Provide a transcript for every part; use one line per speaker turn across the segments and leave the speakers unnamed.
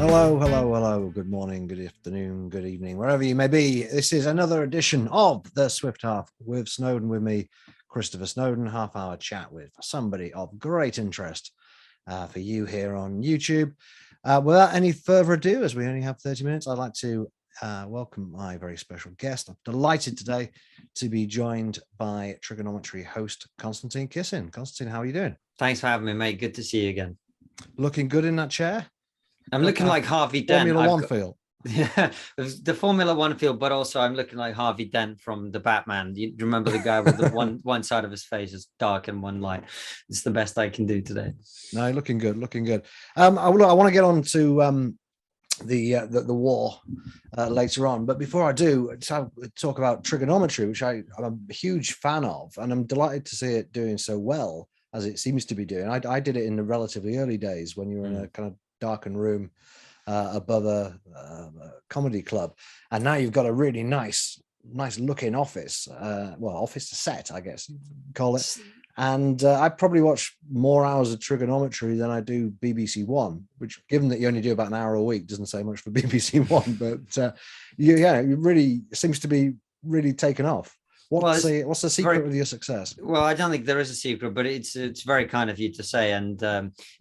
Hello, hello, hello. Good morning, good afternoon, good evening, wherever you may be. This is another edition of the Swift Half with Snowdon, with me, Christopher Snowdon. Half-hour chat with somebody of great interest for you here on YouTube. Without any further ado, as we only have 30 minutes, I'd like to welcome my very special guest. I'm delighted today to be joined by trigonometry host Konstantin Kisin. Konstantin, how are you doing?
Thanks for having me, mate. Good to see you again.
Looking good in that chair?
I'm looking like Harvey Dent.
Formula One feel.
Yeah, the Formula One feel, but also I'm looking like Harvey Dent from the Batman. You remember the guy with the one side of his face is dark and one light. It's the best I can do today.
No, looking good, looking good. I want to get on to the war later on, but before I do, talk about trigonometry, which I'm a huge fan of, and I'm delighted to see it doing so well as it seems to be doing. I did it in the relatively early days when you were in a kind of darkened room above a comedy club, and now you've got a really nice looking office, office set, I guess you call it. And I probably watch more hours of trigonometry than I do BBC One, which, given that you only do about an hour a week, doesn't say much for BBC One. But it really seems to be really taken off. What's the secret of your success?
Well, I don't think there is a secret, but it's very kind of you to say, and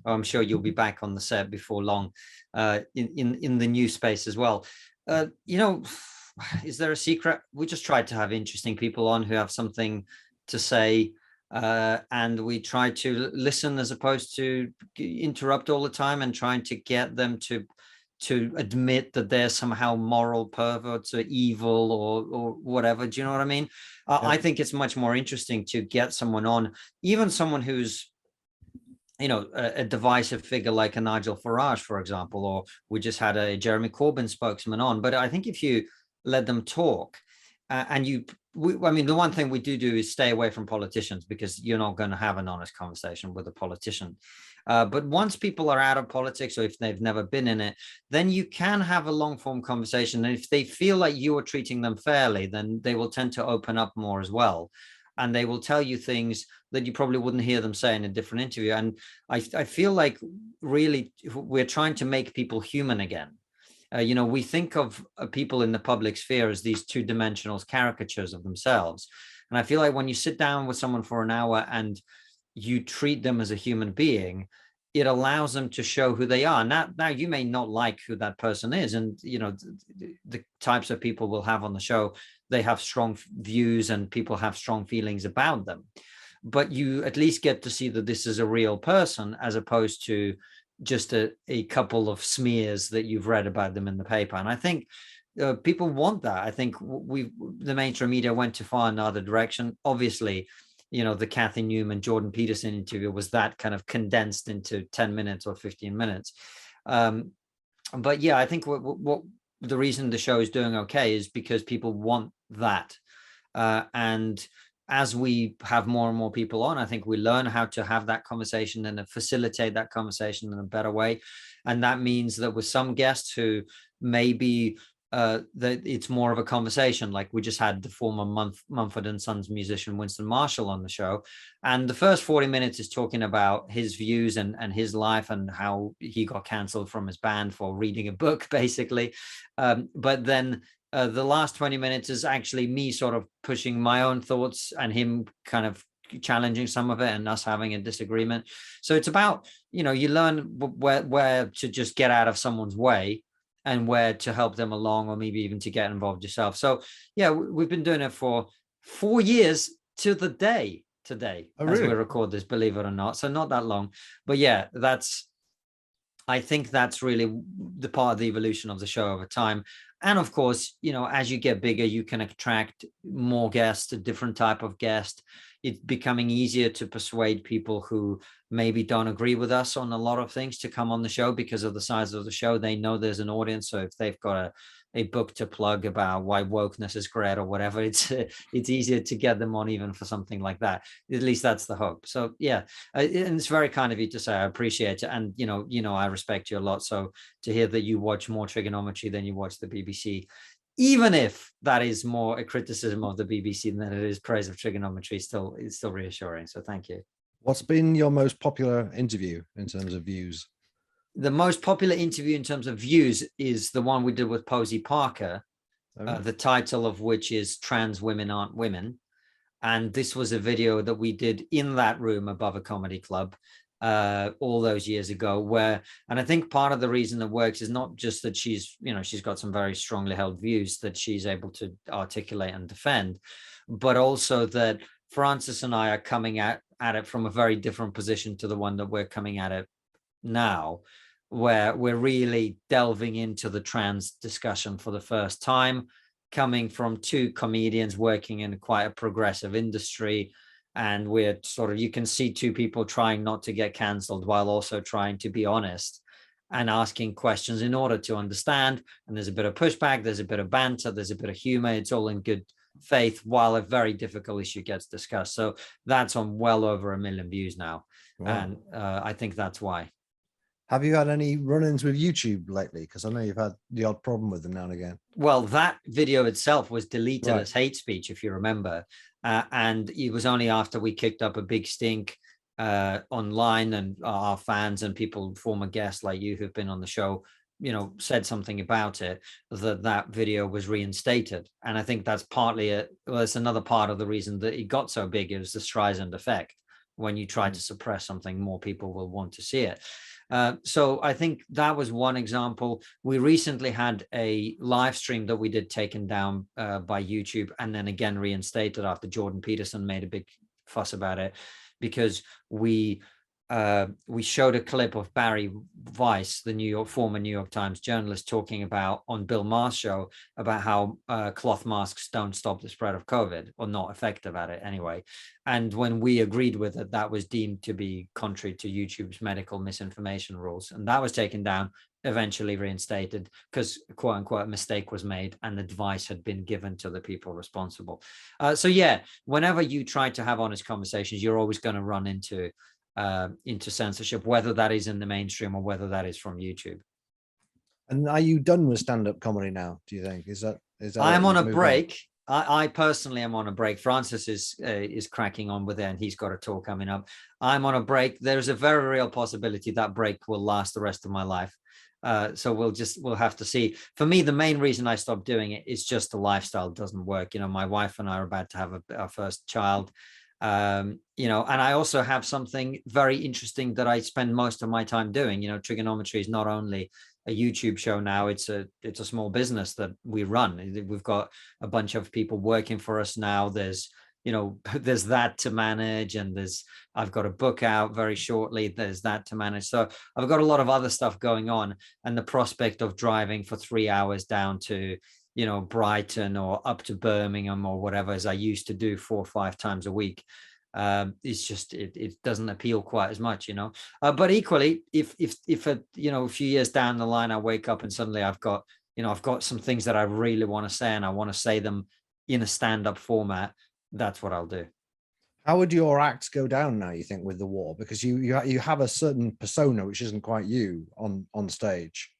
I'm sure you'll be back on the set before long, in the news space as well. Is there a secret? We just try to have interesting people on who have something to say, and we try to listen as opposed to interrupt all the time, and trying to get them to admit that they're somehow moral perverts or evil or whatever. Do you know what I mean? Yeah. I think it's much more interesting to get someone on, even someone who's, a divisive figure like a Nigel Farage, for example, or we just had a Jeremy Corbyn spokesman on. But I think if you let them talk, the one thing we do is stay away from politicians, because you're not going to have an honest conversation with a politician. But once people are out of politics, or if they've never been in it, then you can have a long form conversation. And if they feel like you are treating them fairly, then they will tend to open up more as well. And they will tell you things that you probably wouldn't hear them say in a different interview. And I feel like really we're trying to make people human again. We think of people in the public sphere as these two-dimensional caricatures of themselves. And I feel like when you sit down with someone for an hour and you treat them as a human being, it allows them to show who they are. Now you may not like who that person is. And, the types of people we'll have on the show, they have strong views and people have strong feelings about them. But you at least get to see that this is a real person, as opposed to just a couple of smears that you've read about them in the paper. And I think people want that. I think the mainstream media went too far in the other direction. Obviously, the Kathy Newman, Jordan Peterson interview was that kind of condensed into 10 minutes or 15 minutes. But yeah, I think what the reason the show is doing okay is because people want that. And as we have more and more people on, I think we learn how to have that conversation and facilitate that conversation in a better way. And that means that with some guests who maybe that it's more of a conversation, like we just had the former Mumford & Sons musician Winston Marshall on the show, and the first 40 minutes is talking about his views and his life and how he got cancelled from his band for reading a book, basically. But then the last 20 minutes is actually me sort of pushing my own thoughts and him kind of challenging some of it and us having a disagreement. So it's about, you learn where to just get out of someone's way and where to help them along, or maybe even to get involved yourself. So yeah, we've been doing it for 4 years to the day today, as we record this, believe it or not. So not that long, but yeah, I think that's really the part of the evolution of the show over time. And of course, as you get bigger, you can attract more guests, a different type of guest. It's becoming easier to persuade people who maybe don't agree with us on a lot of things to come on the show because of the size of the show. They know there's an audience. So if they've got a book to plug about why wokeness is great or whatever, it's easier to get them on even for something like that. At least that's the hope. So yeah, and it's very kind of you to say. I appreciate it. And, I respect you a lot. So to hear that you watch more trigonometry than you watch the BBC, even if that is more a criticism of the BBC than it is praise of trigonometry, it's still reassuring. So thank you.
What's been your most popular interview in terms of views?
the most popular interview in terms of views is the one we did with Posey Parker, the title of which is Trans Women Aren't Women. And this was a video that we did in that room above a comedy club all those years ago, and I think part of the reason it works is not just that she's got some very strongly held views that she's able to articulate and defend, but also that Francis and I are coming at it from a very different position to the one that we're coming at it now, where we're really delving into the trans discussion for the first time, coming from two comedians working in quite a progressive industry. And we're you can see two people trying not to get cancelled while also trying to be honest and asking questions in order to understand. And there's a bit of pushback, there's a bit of banter, there's a bit of humor. It's all in good faith while a very difficult issue gets discussed. So that's on well over 1 million views now. Wow. And I think that's why.
Have you had any run-ins with YouTube lately? Because I know you've had the odd problem with them now and again.
Well, that video itself was deleted as hate speech, if you remember. And it was only after we kicked up a big stink online, and our fans and people, former guests like you who've been on the show, said something about it, that video was reinstated. And I think that's partly it's another part of the reason that it got so big. It was the Streisand effect. When you try to suppress something, more people will want to see it. So I think that was one example. We recently had a live stream that we did taken down by YouTube and then again reinstated after Jordan Peterson made a big fuss about it, because we showed a clip of Barry Weiss, the former New York Times journalist, talking about on Bill Maher's show about how cloth masks don't stop the spread of COVID, or not effective at it anyway. And when we agreed with it, that was deemed to be contrary to YouTube's medical misinformation rules. And that was taken down, eventually reinstated, because quote unquote a mistake was made and advice had been given to the people responsible. So yeah, whenever you try to have honest conversations, you're always going to run into censorship, whether that is in the mainstream or whether that is from YouTube. And
are you done with stand-up comedy now, do you think? Is that
I'm on a break. I personally am on a break. Francis is cracking on with it, and he's got a tour coming up. I'm on a break. There's a very real possibility that break will last the rest of my life. So we'll have to see. For me, the main reason I stopped doing it is just the lifestyle doesn't work. My wife and I are about to have our first child. And I also have something very interesting that I spend most of my time doing. Trigonometry is not only a YouTube show now, it's a small business that we run. We've got a bunch of people working for us now. There's that to manage, and I've got a book out very shortly. There's that to manage. So I've got a lot of other stuff going on, and the prospect of driving for 3 hours down to Brighton or up to Birmingham or whatever, as I used to do 4 or 5 times a week, it's just it doesn't appeal quite as much, but equally, if a few years down the line I wake up and suddenly I've got some things that I really want to say and I want to say them in a stand-up format, that's what I'll do.
How would your act go down now, you think, with the war? Because you have a certain persona which isn't quite you on stage,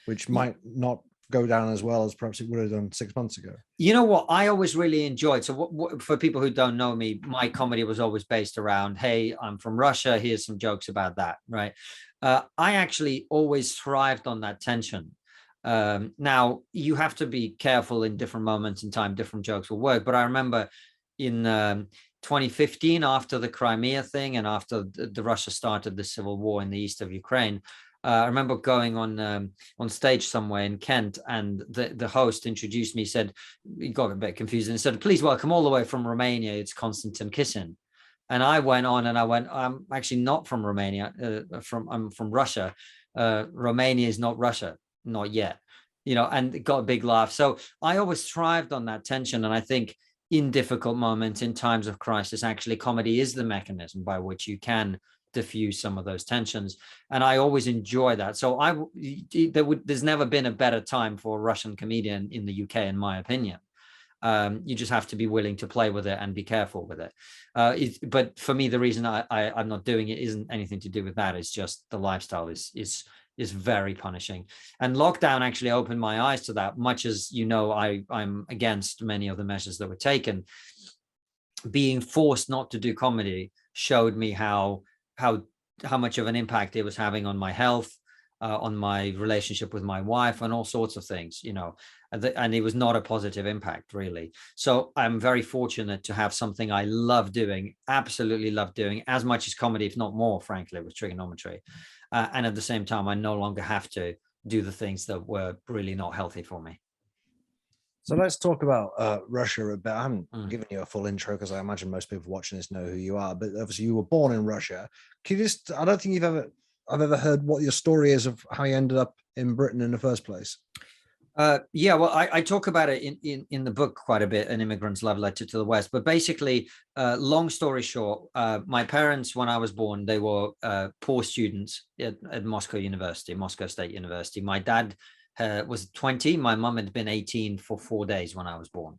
which might not go down as well as perhaps it would have done 6 months ago.
You know what I always really enjoyed? So for people who don't know me, my comedy was always based around, hey, I'm from Russia, here's some jokes about that, right? I actually always thrived on that tension. Now, you have to be careful in different moments in time, different jokes will work. But I remember in 2015, after the Crimea thing and after the Russia started the civil war in the east of Ukraine, I remember going on stage somewhere in Kent, and the host introduced me, said, he got a bit confused and said, please welcome all the way from Romania, it's Konstantin Kisin. And I went on and I went, I'm actually not from Romania, I'm from Russia. Romania is not Russia, not yet, and it got a big laugh. So I always thrived on that tension. And I think in difficult moments, in times of crisis, actually comedy is the mechanism by which you can diffuse some of those tensions, and I always enjoy that. So there's never been a better time for a Russian comedian in the UK, in my opinion. You just have to be willing to play with it and be careful with it. But for me, the reason I'm not doing it isn't anything to do with that. It's just the lifestyle is very punishing, and lockdown actually opened my eyes to that. Much as I'm against many of the measures that were taken. Being forced not to do comedy showed me how much of an impact it was having on my health, on my relationship with my wife and all sorts of things, and it was not a positive impact, really. So I'm very fortunate to have something I love doing, absolutely love doing, as much as comedy, if not more, frankly, with trigonometry. And at the same time, I no longer have to do the things that were really not healthy for me.
So let's talk about Russia a bit. I haven't given you a full intro because I imagine most people watching this know who you are, but obviously you were born in Russia. Can you just, I don't think I've ever heard what your story is of how you ended up in Britain in the first place.
Yeah, well, I talk about it in the book quite a bit, An Immigrant's Love Letter to the West. But basically, long story short, my parents, when I was born, they were poor students at Moscow University, Moscow State University. My dad was 20. My mum had been 18 for 4 days when I was born.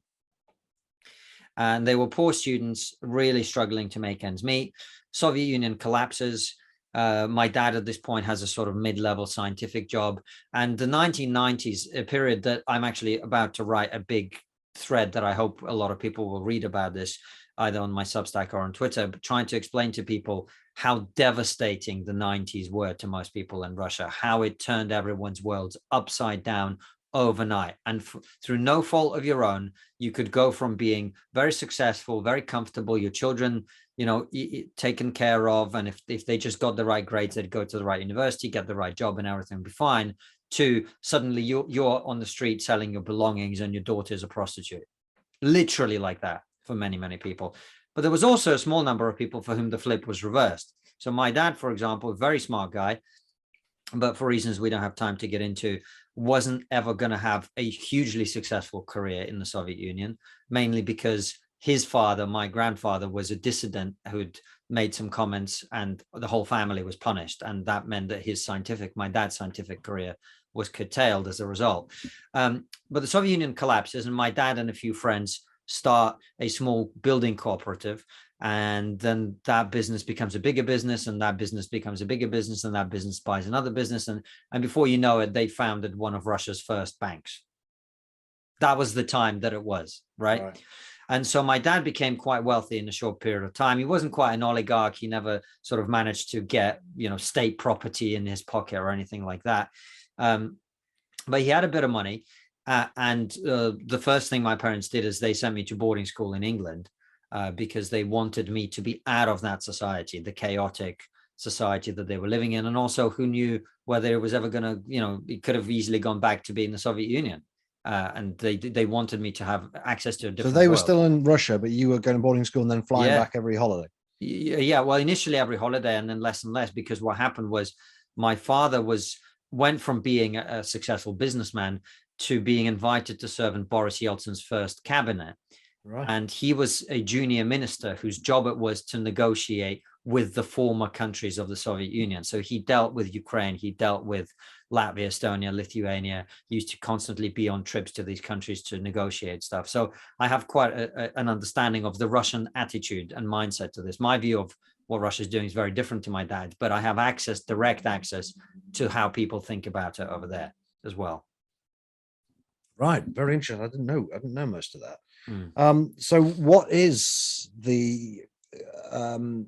And they were poor students, really struggling to make ends meet. Soviet Union collapses. My dad at this point has a sort of mid-level scientific job. And the 1990s, a period that I'm actually about to write a big thread that I hope a lot of people will read about this, either on my Substack or on Twitter, but trying to explain to people how devastating the 90s were to most people in Russia, how it turned everyone's worlds upside down overnight. And through no fault of your own, you could go from being very successful, very comfortable, your children, taken care of, and if they just got the right grades, they'd go to the right university, get the right job, and everything would be fine, to suddenly you're on the street selling your belongings and your daughter's a prostitute. Literally like that for many, many people. But there was also a small number of people for whom the flip was reversed. So my dad, for example, a very smart guy, but for reasons we don't have time to get into, wasn't ever going to have a hugely successful career in the Soviet Union, mainly because his father, my grandfather, was a dissident who'd made some comments and the whole family was punished. And that meant that my dad's scientific career was curtailed as a result. But the Soviet Union collapses and my dad and a few friends start a small building cooperative. And then that business becomes a bigger business, and that business becomes a bigger business, and that business buys another business. And before you know it, they founded one of Russia's first banks. That was the time that it was, right? And so my dad became quite wealthy in a short period of time. He wasn't quite an oligarch. He never sort of managed to get, state property in his pocket or anything like that. But he had a bit of money. And the first thing my parents did is they sent me to boarding school in England. Because they wanted me to be out of that society, the chaotic society that they were living in. And also, who knew whether it was ever going to, it could have easily gone back to being the Soviet Union. And they wanted me to have access to a different
So they were
world.
still in Russia, but you were going to boarding school and then flying back every holiday.
Yeah, well, initially every holiday and then less and less, because what happened was my father went from being a successful businessman to being invited to serve in Boris Yeltsin's first cabinet. Right. And he was a junior minister whose job it was to negotiate with the former countries of the Soviet Union. So he dealt with Ukraine, he dealt with Latvia, Estonia, Lithuania. He used to constantly be on trips to these countries to negotiate stuff. So I have quite an understanding of the Russian attitude and mindset to this. My view of what Russia is doing is very different to my dad's, but I have direct access to how people think about it over there as well.
Right, very interesting. I didn't know most of that. So what is the kind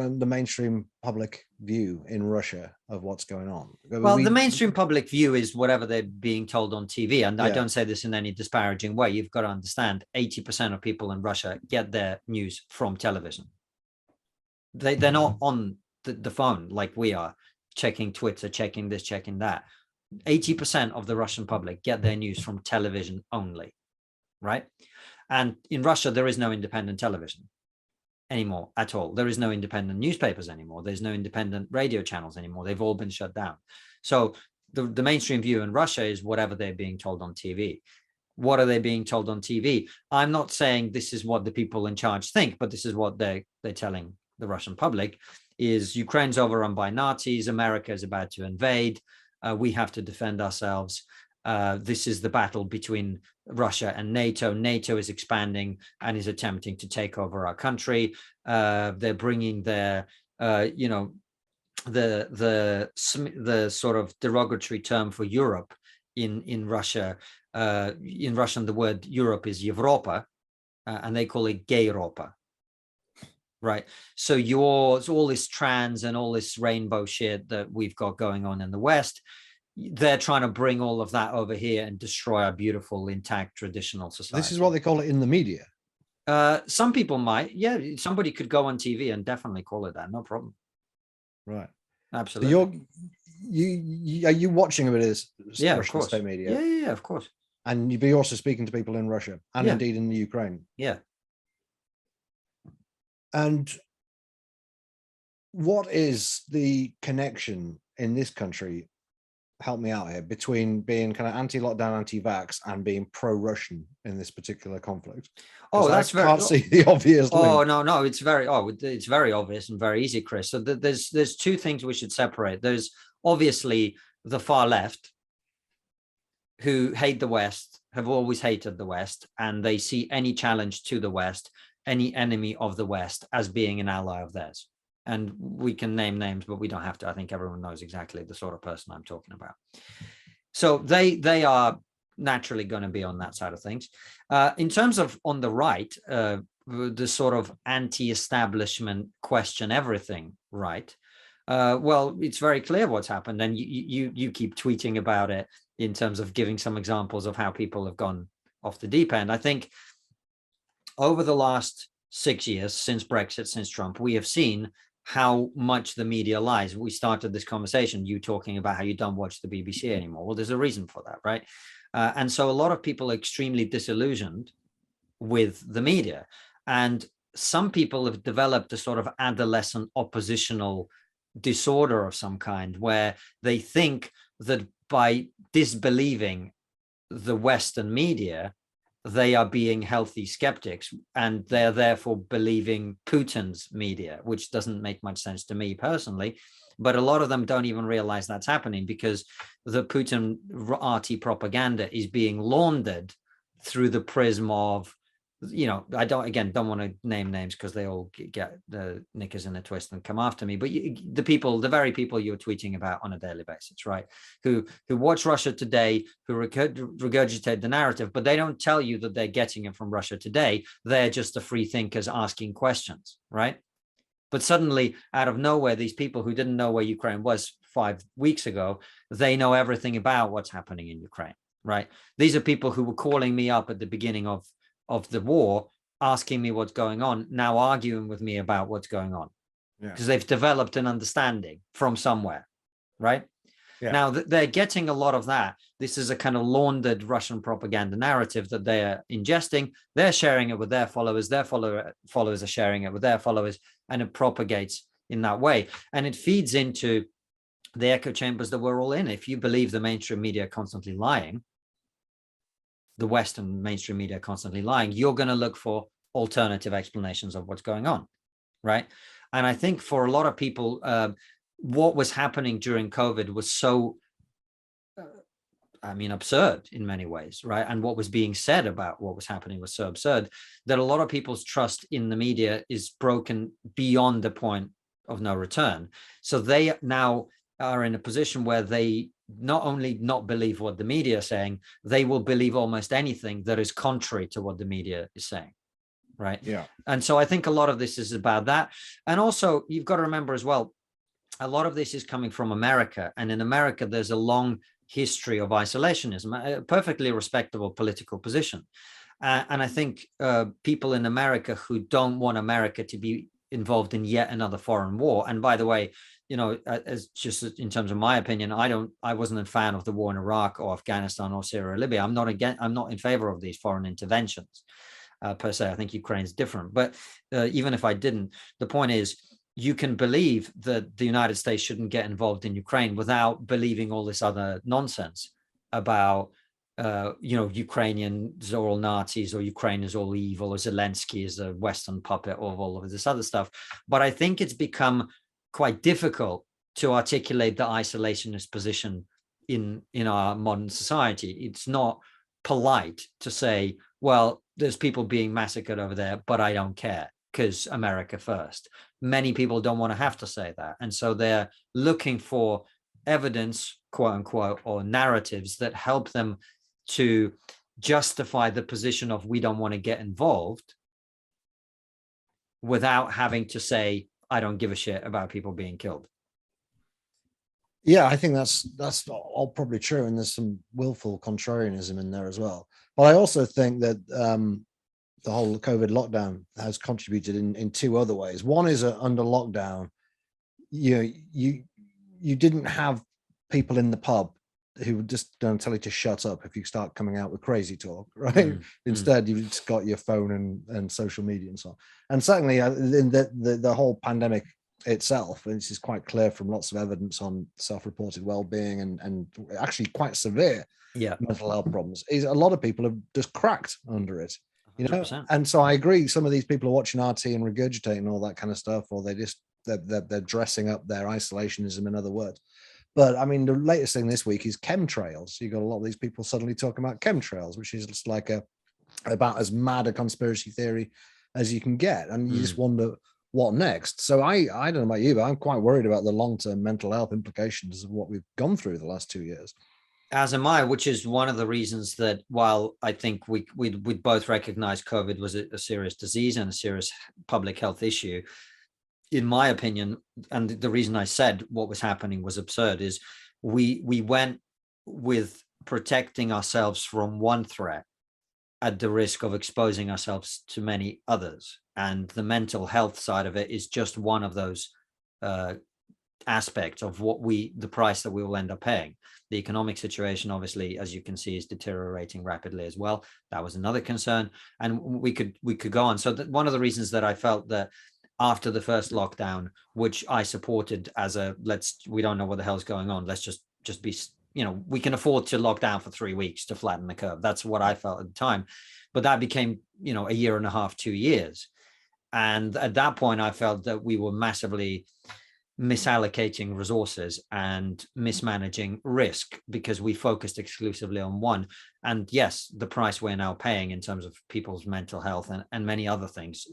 of the mainstream public view in Russia of what's going on?
Well, the mainstream public view is whatever they're being told on TV. And I don't say this in any disparaging way. You've got to understand 80% of people in Russia get their news from television. They're not on the phone like we are, checking Twitter, checking this, checking that. 80% of the Russian public get their news from television only, right? And in Russia, there is no independent television anymore at all. There is no independent newspapers anymore. There's no independent radio channels anymore. They've all been shut down. So the mainstream view in Russia is whatever they're being told on TV. What are they being told on TV? I'm not saying this is what the people in charge think, but this is what they're telling the Russian public is Ukraine's overrun by Nazis. America is about to invade. We have to defend ourselves. This is the battle between Russia and NATO. NATO is expanding and is attempting to take over our country. They're bringing their, the sort of derogatory term for Europe in Russia. In Russian, the word Europe is Evropa, and they call it Gayropa. right? So all this trans and all this rainbow shit that we've got going on in the West, they're trying to bring all of that over here and destroy our beautiful, intact, traditional society.
This is what they call it in the media.
Some people might, yeah. Somebody could go on TV and definitely call it that, no problem.
Right.
Absolutely.
So are you watching a bit of this Russian
of
state media?
Yeah, of course.
And you'd be also speaking to people in Russia and indeed in the Ukraine.
Yeah.
And what is the connection in this country, help me out here, between being kind of anti-lockdown, anti-vax and being pro-Russian in this particular conflict?
Oh,
I can't see the obvious link.
Oh, no, it's very obvious and very easy, Chris. So there's two things we should separate. There's obviously the far left, who hate the West, have always hated the West, and they see any challenge to the West, any enemy of the West, as being an ally of theirs. And we can name names, but we don't have to. I think everyone knows exactly the sort of person I'm talking about. So they are naturally going to be on that side of things. In terms of on the right, the sort of anti-establishment question everything, right? Well, it's very clear what's happened, and you keep tweeting about it in terms of giving some examples of how people have gone off the deep end. I think over the last 6 years, since Brexit, since Trump, we have seen how much the media lies. We started this conversation, you talking about how you don't watch the BBC anymore. Well, there's a reason for that, right? And so a lot of people are extremely disillusioned with the media. And some people have developed a sort of adolescent oppositional disorder of some kind, where they think that by disbelieving the Western media, they are being healthy skeptics, and they're therefore believing Putin's media, which doesn't make much sense to me personally. But a lot of them don't even realize that's happening, because the Putin RT propaganda is being laundered through the prism of, I don't want to name names because they all get the knickers in a twist and come after me. But the very people you're tweeting about on a daily basis, right? Who watch Russia Today, who regurgitate the narrative, but they don't tell you that they're getting it from Russia Today. They're just the free thinkers asking questions, right? But suddenly, out of nowhere, these people who didn't know where Ukraine was 5 weeks ago, they know everything about what's happening in Ukraine, right? These are people who were calling me up at the beginning of the war, asking me what's going on, now arguing with me about what's going on, because they've developed an understanding from somewhere, right? Now they're getting a lot of that. This is a kind of laundered Russian propaganda narrative that they're ingesting. They're sharing it with their followers. Their followers are sharing it with their followers, and it propagates in that way. And it feeds into the echo chambers that we're all in. If you believe the mainstream media are constantly lying, the Western mainstream media constantly lying, you're going to look for alternative explanations of what's going on, right? And I think for a lot of people, what was happening during COVID was so, absurd in many ways, right? And what was being said about what was happening was so absurd that a lot of people's trust in the media is broken beyond the point of no return. So they now are in a position where they not only not believe what the media are saying, they will believe almost anything that is contrary to what the media is saying, right?
Yeah. And
so I think a lot of this is about that. And also, you've got to remember as well, a lot of this is coming from America. And in America, there's a long history of isolationism, a perfectly respectable political position. And I think people in America who don't want America to be involved in yet another foreign war. And by the way, as just in terms of my opinion, I wasn't a fan of the war in Iraq or Afghanistan or Syria or Libya. I'm not in favor of these foreign interventions per se. I think Ukraine's different. But even if I didn't, the point is, you can believe that the United States shouldn't get involved in Ukraine without believing all this other nonsense about Ukrainians are all Nazis, or Ukraine is all evil, or Zelensky is a Western puppet, or all of this other stuff. But I think it's become quite difficult to articulate the isolationist position in our modern society. It's not polite to say, well, there's people being massacred over there, but I don't care because America first. Many people don't want to have to say that. And so they're looking for evidence, quote unquote, or narratives that help them to justify the position of we don't want to get involved without having to say, I don't give a shit about people being killed.
Yeah, I think that's all probably true, and there's some willful contrarianism in there as well. But I also think that the whole COVID lockdown has contributed in two other ways. One is under lockdown, you didn't have people in the pub who would just don't tell you to shut up if you start coming out with crazy talk, right? Instead, you've just got your phone and social media and so on. And secondly, in the whole pandemic itself, and this is quite clear from lots of evidence on self-reported well-being and actually quite severe mental health problems, is a lot of people have just cracked under it,
100%.
And so I agree, some of these people are watching RT and regurgitating all that kind of stuff, or they're dressing up their isolationism, in other words. But I mean, the latest thing this week is chemtrails. You got a lot of these people suddenly talking about chemtrails, which is just like about as mad a conspiracy theory as you can get, and you just wonder what next. So I don't know about you, but I'm quite worried about the long-term mental health implications of what we've gone through the last 2 years.
As am I, which is one of the reasons that while I think we both recognize COVID was a serious disease and a serious public health issue, in my opinion, and the reason I said what was happening was absurd, is we went with protecting ourselves from one threat at the risk of exposing ourselves to many others. And the mental health side of it is just one of those aspects of the price that we will end up paying. The economic situation, obviously, as you can see, is deteriorating rapidly as well. That was another concern, and we could go on. So one of the reasons that I felt that after the first lockdown, which I supported as we don't know what the hell's going on, let's just be, we can afford to lock down for 3 weeks to flatten the curve. That's what I felt at the time. But that became, a year and a half, 2 years. And at that point, I felt that we were massively misallocating resources and mismanaging risk because we focused exclusively on one. And yes, the price we're now paying in terms of people's mental health and many other things,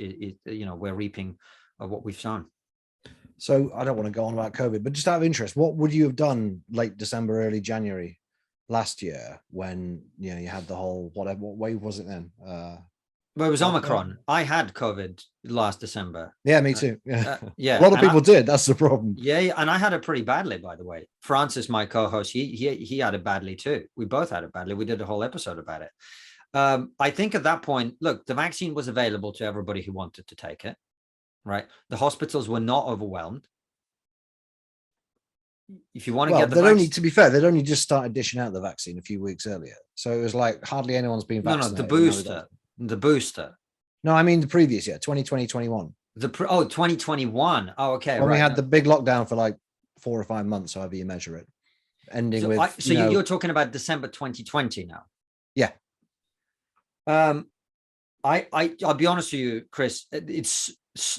we're reaping what we've sown.
So I don't want to go on about COVID, but just out of interest, what would you have done late December, early January last year when you had the whole what wave was it then?
Well, it was Omicron. I had COVID last December.
Yeah, me too.
Yeah.
A lot of people did. That's the problem.
Yeah, and I had it pretty badly, by the way. Francis, my co-host, he had it badly too. We both had it badly. We did a whole episode about it. I think at that point, look, the vaccine was available to everybody who wanted to take it, right? The hospitals were not overwhelmed. If you want to get the vaccine,
to be fair, they'd only just started dishing out the vaccine a few weeks earlier. So it was like hardly anyone's been vaccinated.
No, the booster.
No, I mean the previous year, 2020, 21.
2021. Oh, okay.
When we had the big lockdown for like 4 or 5 months, however you measure it, ending with.
You're talking about December 2020 now.
Yeah.
I'll be honest with you, Chris.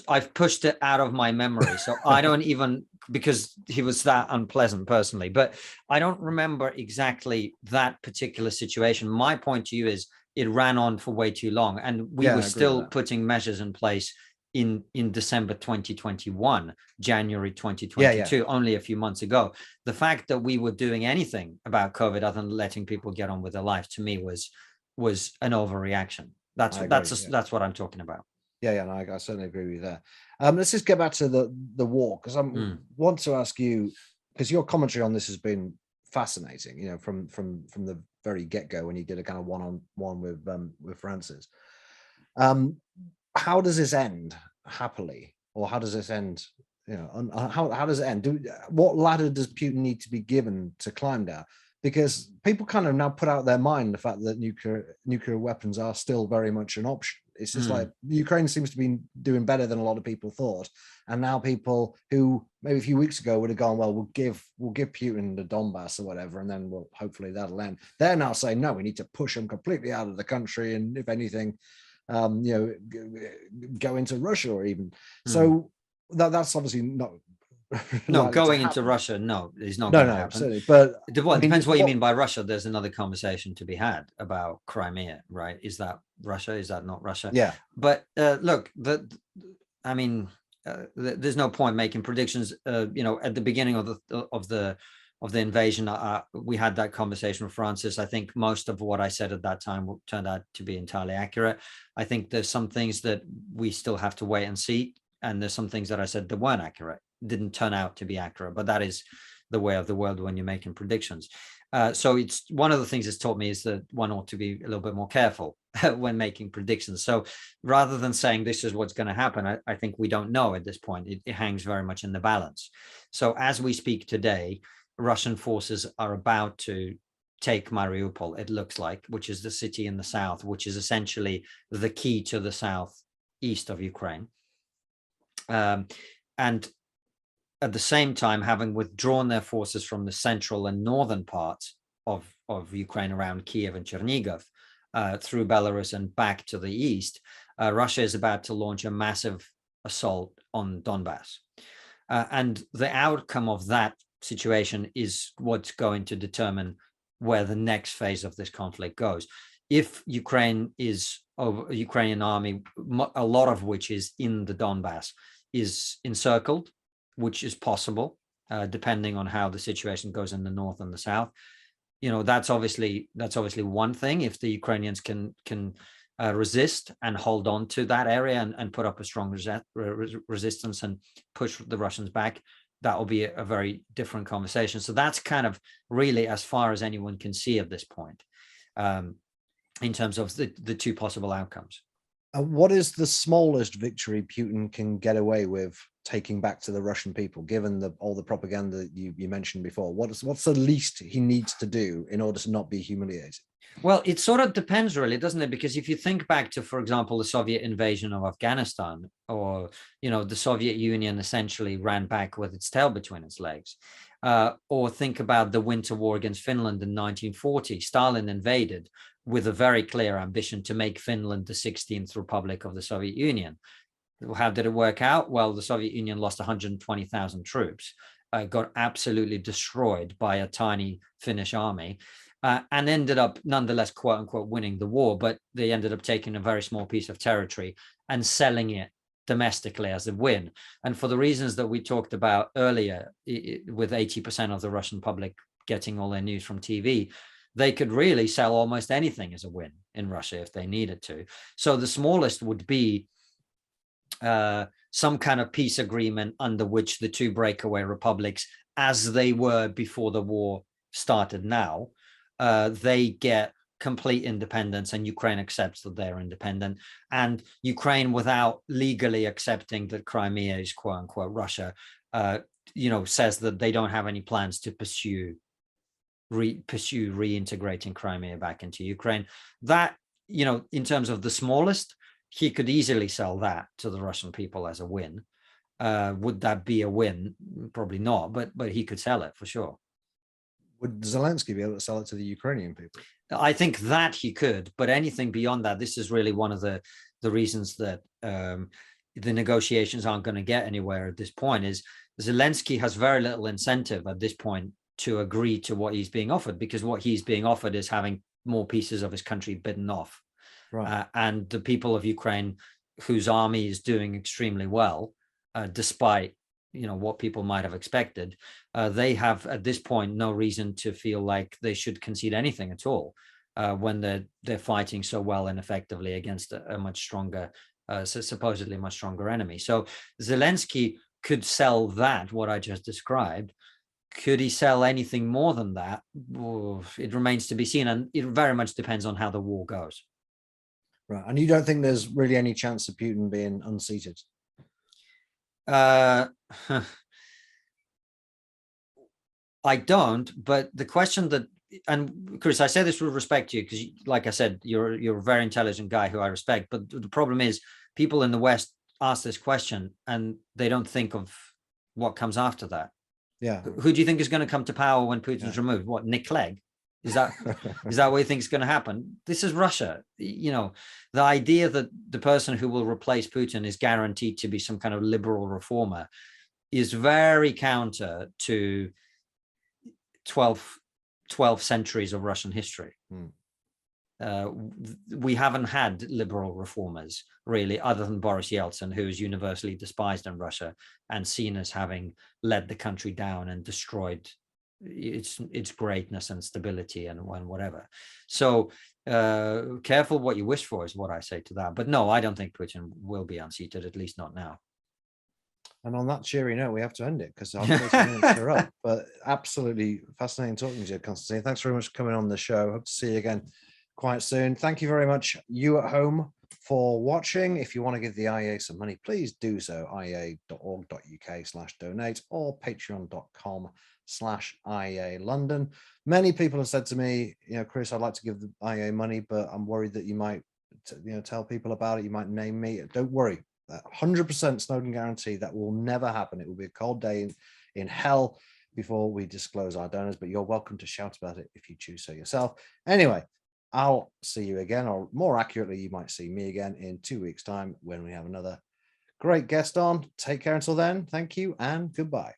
I've pushed it out of my memory, so I don't even, because he was that unpleasant personally. But I don't remember exactly that particular situation. My point to you is, it ran on for way too long, and we were still putting measures in place in December 2021, January 2022, only a few months ago. The fact that we were doing anything about COVID other than letting people get on with their life, to me, was an overreaction. That's what I'm talking about.
Yeah, no, I certainly agree with you there. Let's just get back to the war, because I want to ask you, because your commentary on this has been fascinating, from the very get-go when you did a kind of one-on-one with Francis. How does this end happily, or how does this end? How does it end? What ladder does Putin need to be given to climb down? Because people kind of now put out their mind the fact that nuclear weapons are still very much an option. It's just like Ukraine seems to be doing better than a lot of people thought, and now people who maybe a few weeks ago would have gone, well, we'll give Putin the Donbass or whatever, and then hopefully that'll end. They're now saying, no, we need to push them completely out of the country, and if anything, go into Russia or even. So that's obviously not.
No, going into Russia, no, is not.
No, absolutely. But
it depends what you mean by Russia. There's another conversation to be had about Crimea, right? Is that Russia? Is that not Russia?
Yeah.
But look, there's no point making predictions. At the beginning of the invasion. We had that conversation with Francis. I think most of what I said at that time turned out to be entirely accurate. I think there's some things that we still have to wait and see, and there's some things that I said that weren't accurate, didn't turn out to be accurate, but that is the way of the world when you're making predictions. So it's one of the things it's taught me is that one ought to be a little bit more careful when making predictions. So rather than saying this is what's going to happen, I think we don't know at this point. It hangs very much in the balance. So as we speak today, Russian forces are about to take Mariupol, it looks like, which is the city in the south, which is essentially the key to the southeast of Ukraine. And at the same time, having withdrawn their forces from the central and northern parts of Ukraine around Kiev and Chernihiv through Belarus and back to the east, Russia is about to launch a massive assault on Donbass. And the outcome of that situation is what's going to determine where the next phase of this conflict goes. If Ukrainian army, a lot of which is in the Donbass, is encircled, which is possible, depending on how the situation goes in the north and the south. That's obviously one thing. If the Ukrainians can resist and hold on to that area and put up a strong resistance and push the Russians back, that will be a very different conversation. So that's kind of really as far as anyone can see at this point, in terms of the two possible outcomes.
What is the smallest victory Putin can get away with taking back to the Russian people, given all the propaganda you mentioned before? What's the least he needs to do in order to not be humiliated?
Well, it sort of depends, really, doesn't it? Because if you think back to, for example, the Soviet invasion of Afghanistan, or, the Soviet Union essentially ran back with its tail between its legs, or think about the Winter War against Finland in 1940, Stalin invaded with a very clear ambition to make Finland the 16th Republic of the Soviet Union. How did it work out? Well, the Soviet Union lost 120,000 troops, got absolutely destroyed by a tiny Finnish army, and ended up nonetheless, quote unquote, winning the war. But they ended up taking a very small piece of territory and selling it domestically as a win. And for the reasons that we talked about earlier, with 80% of the Russian public getting all their news from TV, they could really sell almost anything as a win in Russia if they needed to. So the smallest would be some kind of peace agreement under which the two breakaway republics, as they were before the war started now, they get complete independence, and Ukraine accepts that they're independent. And Ukraine, without legally accepting that Crimea is quote unquote Russia, says that they don't have any plans to pursue reintegrating Crimea back into Ukraine. That, in terms of the smallest, he could easily sell that to the Russian people as a win. Would that be a win? Probably not, but he could sell it for sure.
Would Zelensky be able to sell it to the Ukrainian people?
I think that he could, but anything beyond that, this is really one of the reasons that the negotiations aren't going to get anywhere at this point, is Zelensky has very little incentive at this point to agree to what he's being offered, because what he's being offered is having more pieces of his country bitten off. Right. And the people of Ukraine, whose army is doing extremely well, despite what people might have expected, they have at this point no reason to feel like they should concede anything at all, when they're fighting so well and effectively against a much stronger, supposedly much stronger enemy. So Zelensky could sell that, what I just described. Could he sell anything more than that? Well, it remains to be seen, and it very much depends on how the war goes.
Right. And you don't think there's really any chance of Putin being unseated?
I don't, but the question that, and Chris, I say this with respect to you, because like I said, you're a very intelligent guy who I respect, but the problem is people in the West ask this question and they don't think of what comes after that.
Yeah.
Who do you think is going to come to power when Putin's removed? What, Nick Clegg? Is that what you think is going to happen? This is Russia. The idea that the person who will replace Putin is guaranteed to be some kind of liberal reformer is very counter to 12 centuries of Russian history. We haven't had liberal reformers, really, other than Boris Yeltsin, who is universally despised in Russia and seen as having led the country down and destroyed its greatness and stability and whatever. So careful what you wish for is what I say to that. But no, I don't think Putin will be unseated, at least not now.
And on that cheery note, we have to end it because our 30 minutes are up. But absolutely fascinating talking to you, Konstantin. Thanks very much for coming on the show. Hope to see you again quite soon. Thank you very much, you at home, for watching. If you want to give the IEA some money, please do so. iea.org.uk/donate or patreon.com/IEA London. Many people have said to me, Chris, I'd like to give the IEA money, but I'm worried that you might, tell people about it. You might name me. Don't worry. 100% Snowdon guarantee that will never happen. It will be a cold day in hell before we disclose our donors, but you're welcome to shout about it if you choose so yourself. Anyway, I'll see you again, or more accurately, you might see me again in 2 weeks' time when we have another great guest on. Take care until then. Thank you and goodbye.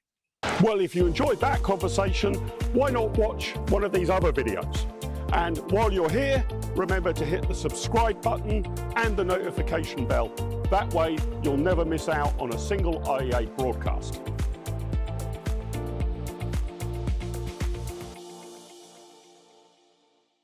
Well, if you enjoyed that conversation, why not watch one of these other videos? And while you're here, remember to hit the subscribe button and the notification bell. That way, you'll never miss out on a single IEA broadcast.